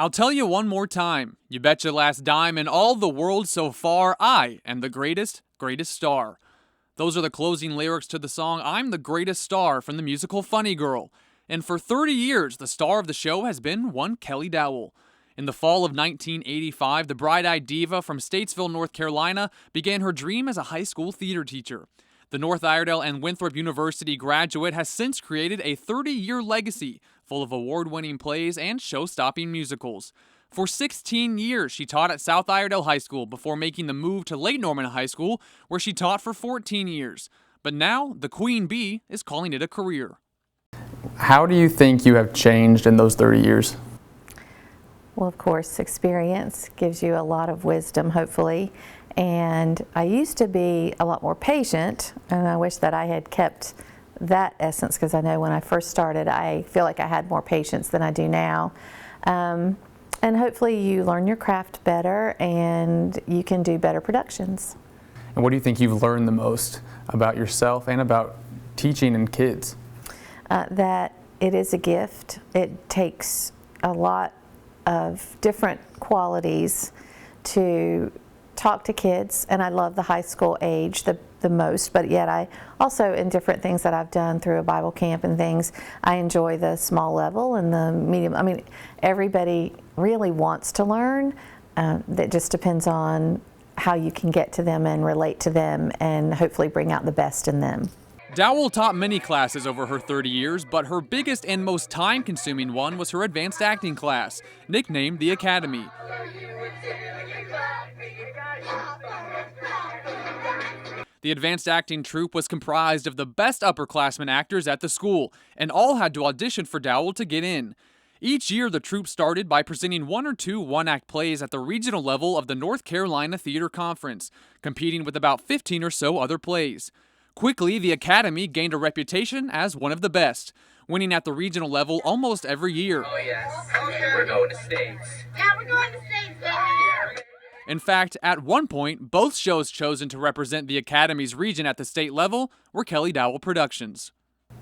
I'll tell you one more time. You bet your last dime in all the world so far, I am the greatest, greatest star. Those are the closing lyrics to the song I'm the Greatest Star from the musical Funny Girl. And for 30 years, the star of the show has been one Kelly Dowell. In the fall of 1985, the bright-eyed diva from Statesville, North Carolina, began her dream as a high school theater teacher. The North Iredell and Winthrop University graduate has since created a 30-year legacy full of award-winning plays and show-stopping musicals. For 16 years, she taught at South Iredell High School before making the move to Lake Norman High School, where she taught for 14 years. But now, the Queen Bee is calling it a career. How do you think you have changed in those 30 years? Well, of course, experience gives you a lot of wisdom, hopefully. And I used to be a lot more patient, and I wish that I had kept that essence, because I know when I first started, I feel like I had more patience than I do now. And hopefully you learn your craft better and you can do better productions. And what do you think you've learned the most about yourself and about teaching and kids? That it is a gift. It takes a lot of different qualities to talk to kids, and I love the high school age the most, but yet I also, in different things that I've done through a Bible camp and things, I enjoy the small level and the medium. I mean, everybody really wants to learn. That just depends on how you can get to them and relate to them and hopefully bring out the best in them. Dowell taught many classes over her 30 years, but her biggest and most time-consuming one was her advanced acting class, nicknamed the Academy. The advanced acting troupe was comprised of the best upperclassmen actors at the school, and all had to audition for Dowell to get in. Each year, the troupe started by presenting one or two one-act plays at the regional level of the North Carolina Theater Conference, competing with about 15 or so other plays. Quickly, the Academy gained a reputation as one of the best, winning at the regional level almost every year. Oh yes, we're going to States. Yeah, we're going to States, baby. In fact, at one point, both shows chosen to represent the Academy's region at the state level were Kelly Dowell productions.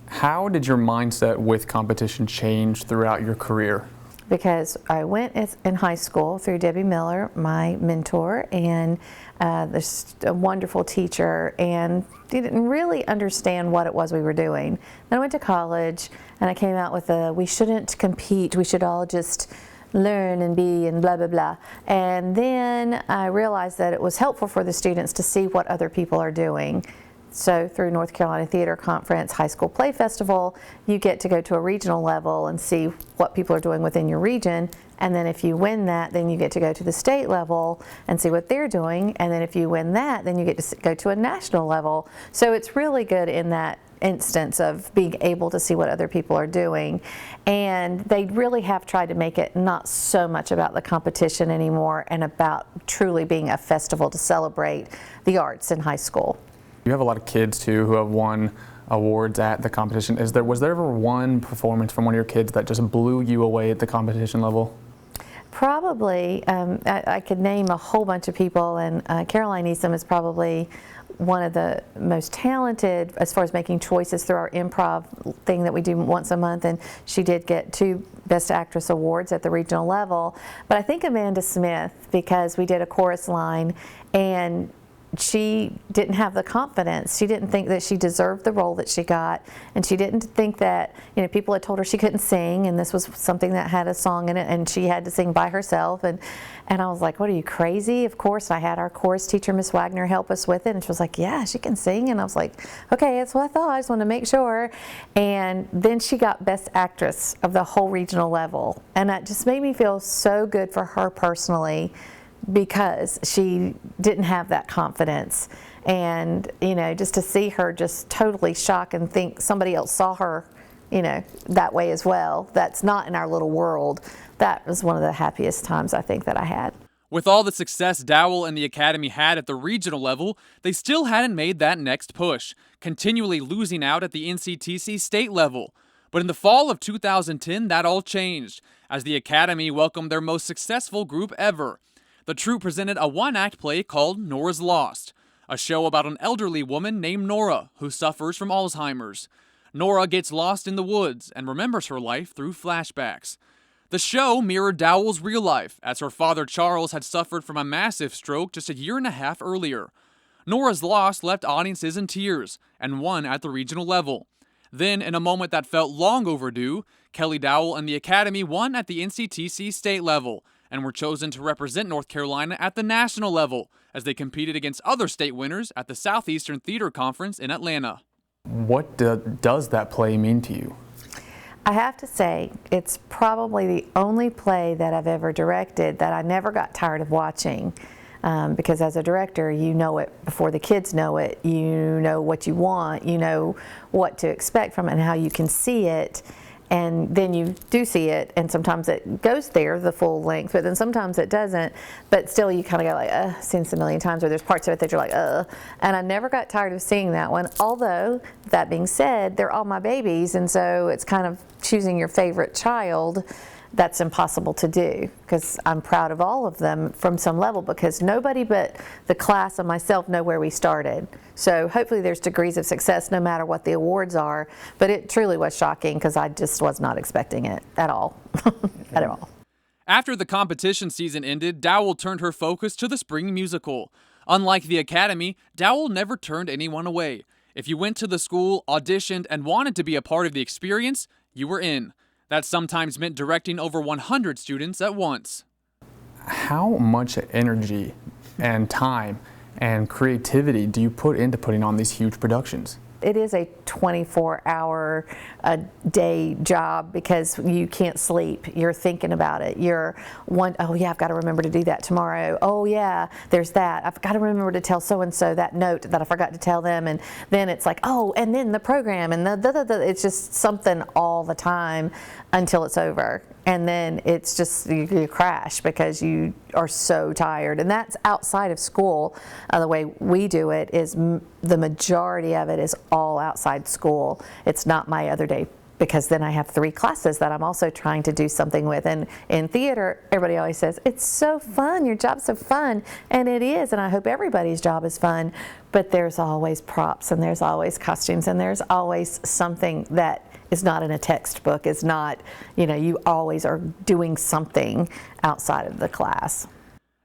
How did your mindset with competition change throughout your career? Because I went in high school through Debbie Miller, my mentor, and this a wonderful teacher, and didn't really understand what it was we were doing. Then I went to college, and I came out with we shouldn't compete, we should all just learn and be and blah, blah, blah. And then I realized that it was helpful for the students to see what other people are doing. So through North Carolina Theater Conference, High School Play Festival, you get to go to a regional level and see what people are doing within your region. And then if you win that, then you get to go to the state level and see what they're doing. And then if you win that, then you get to go to a national level. So it's really good in that instance of being able to see what other people are doing. And they really have tried to make it not so much about the competition anymore and about truly being a festival to celebrate the arts in high school. You have a lot of kids too who have won awards at the competition. Was there ever one performance from one of your kids that just blew you away at the competition level? Probably. I could name a whole bunch of people, and Caroline Easom is probably one of the most talented as far as making choices through our improv thing that we do once a month, and she did get 2 Best Actress awards at the regional level. But I think Amanda Smith, because we did a chorus line, and she didn't have the confidence. She didn't think that she deserved the role that she got, and she didn't think that, people had told her she couldn't sing, and this was something that had a song in it, and she had to sing by herself. And I was like, what, are you crazy? Of course. I had our chorus teacher, Miss Wagner, help us with it, and she was like, yeah, she can sing. And I was like, okay, that's what I thought. I just wanted to make sure. And then she got Best Actress of the whole regional level, and that just made me feel so good for her personally, because she didn't have that confidence. And just to see her just totally shock and think somebody else saw her that way as well, that's not in our little world, that was one of the happiest times I think that I had. With all the success Dowell and the Academy had at the regional level, they still hadn't made that next push, continually losing out at the NCTC state level. But in the fall of 2010, that all changed, as the Academy welcomed their most successful group ever. The troupe presented a one-act play called Nora's Lost, a show about an elderly woman named Nora who suffers from Alzheimer's. Nora gets lost in the woods and remembers her life through flashbacks. The show mirrored Dowell's real life, as her father Charles had suffered from a massive stroke just a year and a half earlier. Nora's loss left audiences in tears, and won at the regional level. Then, in a moment that felt long overdue, Kelly Dowell and the Academy won at the NCTC state level, and were chosen to represent North Carolina at the national level, as they competed against other state winners at the Southeastern Theater Conference in Atlanta. What does that play mean to you? I have to say, it's probably the only play that I've ever directed that I never got tired of watching. Because as a director, you know it before the kids know it. You know what you want, you know what to expect from it and how you can see it. And then you do see it, and sometimes it goes there the full length, but then sometimes it doesn't. But still, you kind of go like, seen this a million times, or there's parts of it that you're like, And I never got tired of seeing that one. Although, that being said, they're all my babies, and so it's kind of choosing your favorite child. That's impossible to do, because I'm proud of all of them from some level, because nobody but the class and myself know where we started. So hopefully there's degrees of success no matter what the awards are, but it truly was shocking because I just was not expecting it at all. At all. After the competition season ended, Dowell turned her focus to the spring musical. Unlike the Academy, Dowell never turned anyone away. If you went to the school, auditioned, and wanted to be a part of the experience, you were in. That sometimes meant directing over 100 students at once. How much energy and time and creativity do you put into putting on these huge productions? It is a 24-hour-a-day job because you can't sleep. You're thinking about it. Oh yeah, I've got to remember to do that tomorrow. Oh yeah, there's that. I've got to remember to tell so-and-so that note that I forgot to tell them. And then it's like, and then the program, and it's just something all the time until it's over. And then it's just, you crash because you are so tired. And that's outside of school. The way we do it is the majority of it is all outside school. It's not my other day, because then I have 3 classes that I'm also trying to do something with. And in theater, everybody always says, it's so fun, your job's so fun. And it is, and I hope everybody's job is fun. But there's always props, and there's always costumes, and there's always something that is not in a textbook, is not, you always are doing something outside of the class.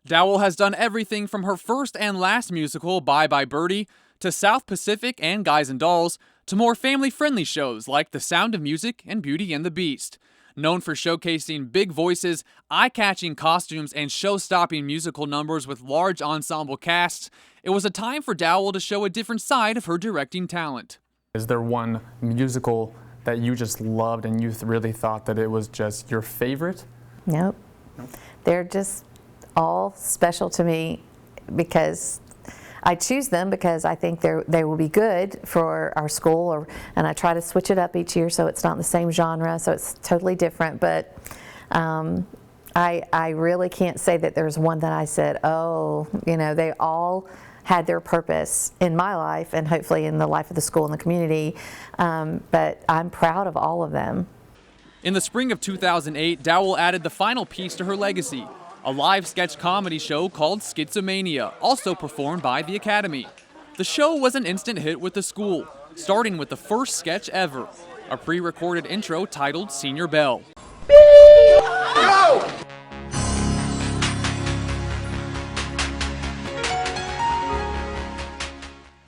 Dowell has done everything from her first and last musical, Bye Bye Birdie, to South Pacific and Guys and Dolls, to more family-friendly shows like The Sound of Music and Beauty and the Beast. Known for showcasing big voices, eye-catching costumes, and show-stopping musical numbers with large ensemble casts, it was a time for Dowell to show a different side of her directing talent. Is there one musical that you just loved and you really thought that it was just your favorite? Nope. They're just all special to me because I choose them because I think they will be good for our school, and I try to switch it up each year so it's not the same genre, so it's totally different. But I really can't say that there's one that I said, they all had their purpose in my life and hopefully in the life of the school and the community, but I'm proud of all of them. In the spring of 2008, Dowell added the final piece to her legacy, a live sketch comedy show called Schizomania, also performed by the Academy. The show was an instant hit with the school, starting with the first sketch ever, a pre-recorded intro titled Senior Bell. Go!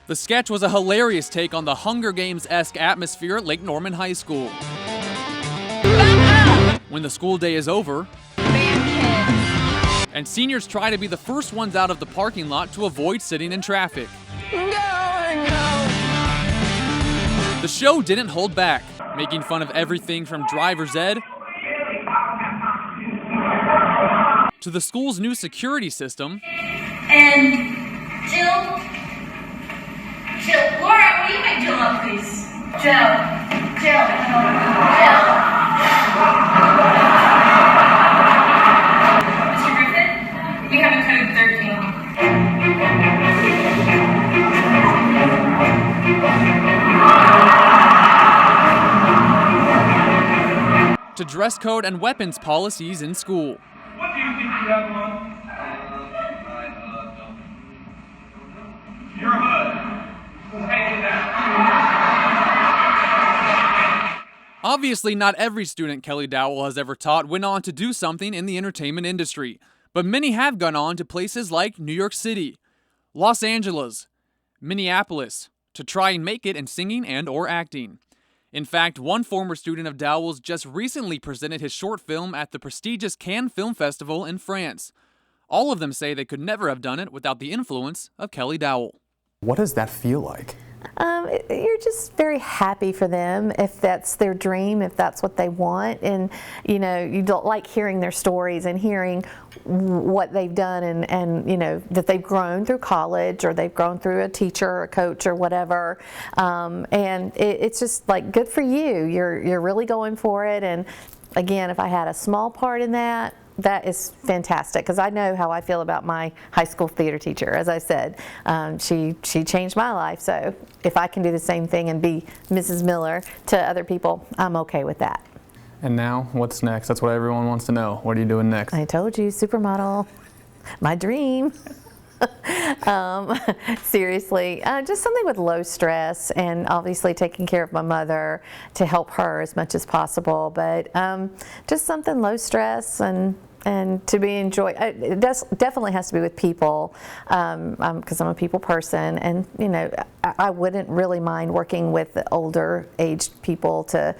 The sketch was a hilarious take on the Hunger Games-esque atmosphere at Lake Norman High School. When the school day is over, and seniors try to be the first ones out of the parking lot to avoid sitting in traffic. The show didn't hold back, making fun of everything from driver's ed to the school's new security system. And Jill, Laura, will you make Jill up, please? Jill. Mr. Griffin, we have a code 13. To dress code and weapons policies in school. What do you think you have on? Your hood. Take it down. Obviously, not every student Kelly Dowell has ever taught went on to do something in the entertainment industry, but many have gone on to places like New York City, Los Angeles, Minneapolis, to try and make it in singing and or acting. In fact, one former student of Dowell's just recently presented his short film at the prestigious Cannes Film Festival in France. All of them say they could never have done it without the influence of Kelly Dowell. What does that feel like? You're just very happy for them if that's their dream, if that's what they want, and you don't like hearing their stories and hearing what they've done and that they've grown through college or they've grown through a teacher or a coach or whatever, and it's just like good for you. You're really going for it, and again, if I had a small part in that. That is fantastic because I know how I feel about my high school theater teacher. As I said, she changed my life. So if I can do the same thing and be Mrs. Miller to other people, I'm okay with that. And now, what's next? That's what everyone wants to know. What are you doing next? I told you, supermodel, my dream. Seriously, just something with low stress and obviously taking care of my mother to help her as much as possible, but just something low stress and to be enjoyed. It definitely has to be with people because I'm a people person, and I wouldn't really mind working with the older aged people to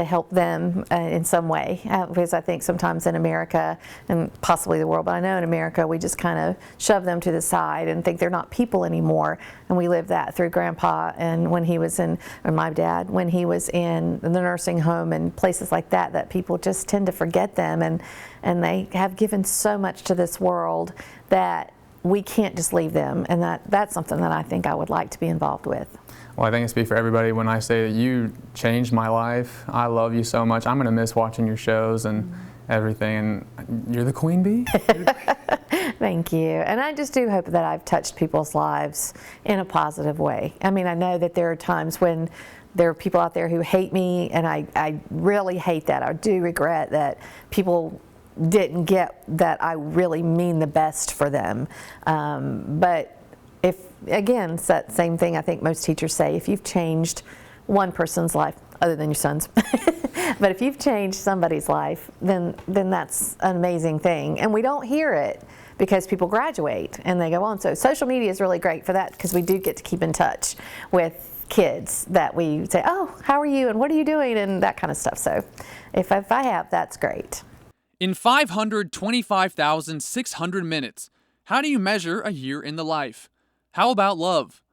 help them in some way, because I think sometimes in America and possibly the world, but I know in America we just kind of shove them to the side and think they're not people anymore, and we lived that through Grandpa and when he was or my dad when he was in the nursing home and places like that people just tend to forget them, and they have given so much to this world that we can't just leave them, and that's something that I think I would like to be involved with. Well, I think I speak for everybody when I say that you changed my life. I love you so much. I'm going to miss watching your shows and everything, and you're the queen bee. Thank you. And I just do hope that I've touched people's lives in a positive way. I mean, I know that there are times when there are people out there who hate me, and I really hate that. I do regret that people didn't get that I really mean the best for them. But again, it's that same thing I think most teachers say, if you've changed one person's life, other than your son's, but if you've changed somebody's life, then that's an amazing thing. And we don't hear it because people graduate and they go on. So social media is really great for that because we do get to keep in touch with kids that we say, oh, how are you and what are you doing and that kind of stuff. So if I have, that's great. In 525,600 minutes, how do you measure a year in the life? How about love?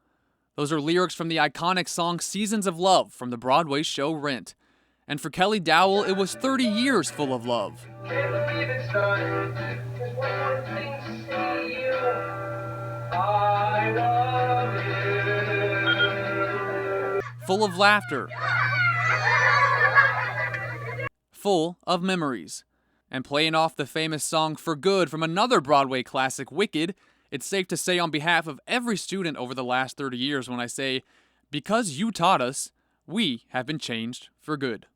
Those are lyrics from the iconic song Seasons of Love from the Broadway show Rent. And for Kelly Dowell, it was 30 years full of love. Can't believe it's done. Just one more thing to see you. I love you. Full of laughter. Full of memories. And playing off the famous song For Good from another Broadway classic, Wicked, it's safe to say on behalf of every student over the last 30 years when I say, because you taught us, we have been changed for good.